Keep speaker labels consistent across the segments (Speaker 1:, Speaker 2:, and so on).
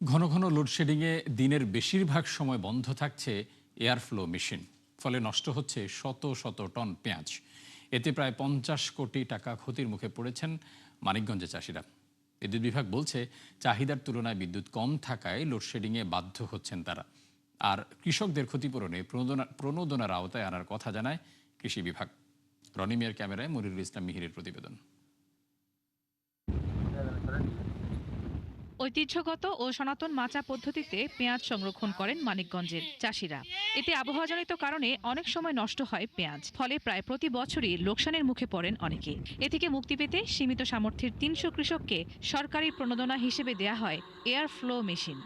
Speaker 1: ঘন ঘন লোডশেডিংয়ে দিনের বেশিরভাগ সময় বন্ধ থাকছে এয়ারফ্লো মেশিন। ফলে নষ্ট হচ্ছে শত শত টন পেঁয়াজ। এতে প্রায় 50 কোটি টাকা ক্ষতির মুখে পড়েছেন মানিকগঞ্জের চাষিরা। বিদ্যুৎ বিভাগ বলছে, চাহিদার তুলনায় বিদ্যুৎ কম থাকায় লোডশেডিংয়ে বাধ্য হচ্ছেন তারা। আর কৃষকদের ক্ষতিপূরণে প্রণোদনার আওতায় আনার কথা জানায় কৃষি বিভাগ। রনি মিয়ার ক্যামেরায় মনিরুল ইসলাম মিহিরের প্রতিবেদন।
Speaker 2: ঐতিহ্যগত ও সনাতন মাচা পদ্ধতিতে পেঁয়াজ সংরক্ষণ করেন মানিকগঞ্জের চাষিরা। এতে আবহাওয়াজনিত কারণে অনেক সময় নষ্ট হয় পেঁয়াজ, ফলে প্রায় প্রতি বছরই লোকসানের মুখে পড়েন অনেকে। এ থেকে মুক্তি পেতে সীমিত সামর্থ্যের ৩০০ কৃষককে সরকারি প্রণোদনা হিসেবে দেয়া হয় এয়ার ফ্লো মেশিন।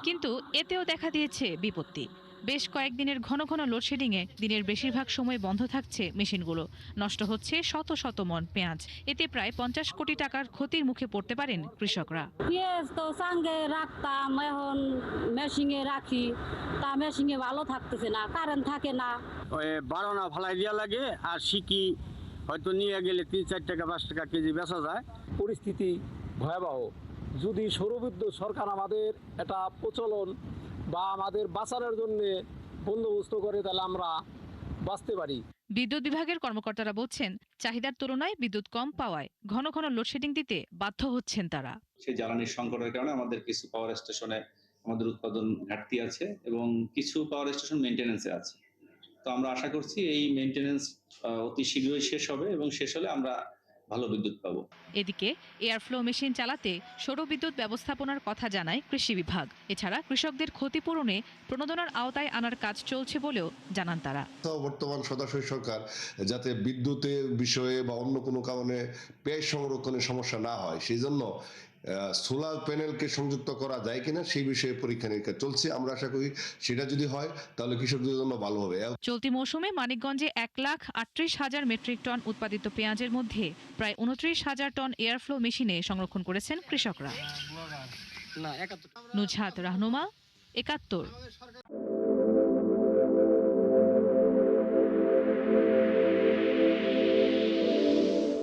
Speaker 2: কিন্তু এতেও দেখা দিয়েছে বিপত্তি। বেশ কয়েকদিনের ঘন ঘন লোডশেডিংয়ে দিনের বেশিরভাগ সময় বন্ধ থাকছে মেশিনগুলো। নষ্ট হচ্ছে শত শত মন পেঁয়াজ। এতে প্রায় 50 কোটি টাকার ক্ষতির মুখে পড়তে পারেন কৃষকরা।
Speaker 3: পেঁয়াজ তো সঙ্গে রাখতাম, এখন মেশিনে রাখি, তা মেশিনে ভালো থাকতেছে না, কারেন্ট থাকে না।
Speaker 4: ওই বারোনা ফালাই দিয়া লাগে, আর শিকি হয়তো নিয়ে গেলে 3-4 টাকা 5 টাকা কেজি বেচা যায়।
Speaker 5: পরিস্থিতি ভয়াবহ। যদি সৌরবিদ্যুৎ সরকার আমাদের এটা প্রচলন বা আমাদের বাঁচানোর জন্য বন্দোবস্ত করে, তাহলে আমরা বাঁচতে পারি।
Speaker 2: বিদ্যুৎ বিভাগের কর্মকর্তারা বলছেন, চাহিদার তুলনায় বিদ্যুৎ কম পাওয়ায় ঘন ঘন লোডশেডিং দিতে বাধ্য হচ্ছেন তারা।
Speaker 6: সেই জ্বালানির সংকটের কারণে আমাদের কিছু পাওয়ার স্টেশনে আমাদের উৎপাদন ঘাটতি আছে এবং কিছু পাওয়ার স্টেশন মেইনটেনেন্সে আছে। তো আমরা আশা করছি এই মেইনটেনেন্স অতি শীঘ্রই শেষ হবে এবং শেষ হলে আমরা ভালো বিদ্যুৎ পাবো।
Speaker 2: এদিকে এয়ারফ্লো মেশিন চালাতে সৌরবিদ্যুৎ ব্যবস্থাপনার কথা জানায় কৃষি বিভাগ। এছাড়া কৃষকদের ক্ষতিপূরণে প্রণোদনার আওতায় আনার কাজ চলছে বলেও জানান তারা।
Speaker 7: বর্তমান সদাশয় সরকার যাতে বিদ্যুতের বিষয়ে বা অন্য কোনো কারণে পেঁয়াজ সংরক্ষণের সমস্যা না হয়, সেই জন্য সোলার প্যানেলকে সংযুক্ত করা যায় কিনা সেই বিষয়ে পরীক্ষা নিরীক্ষা চলছে। আমরা আশা করি সেটা যদি হয় তাহলে কৃষকদের জন্য ভালো হবে।
Speaker 2: চলতি মৌসুমে মানিকগঞ্জে 1,38,000 মেট্রিক টন উৎপাদিত পেঁয়াজের মধ্যে প্রায় 29,000 টন এয়ারফ্লো মেশিনে সংরক্ষণ করেছেন কৃষকরা। নুজহাত রাহনুমা, ৭১।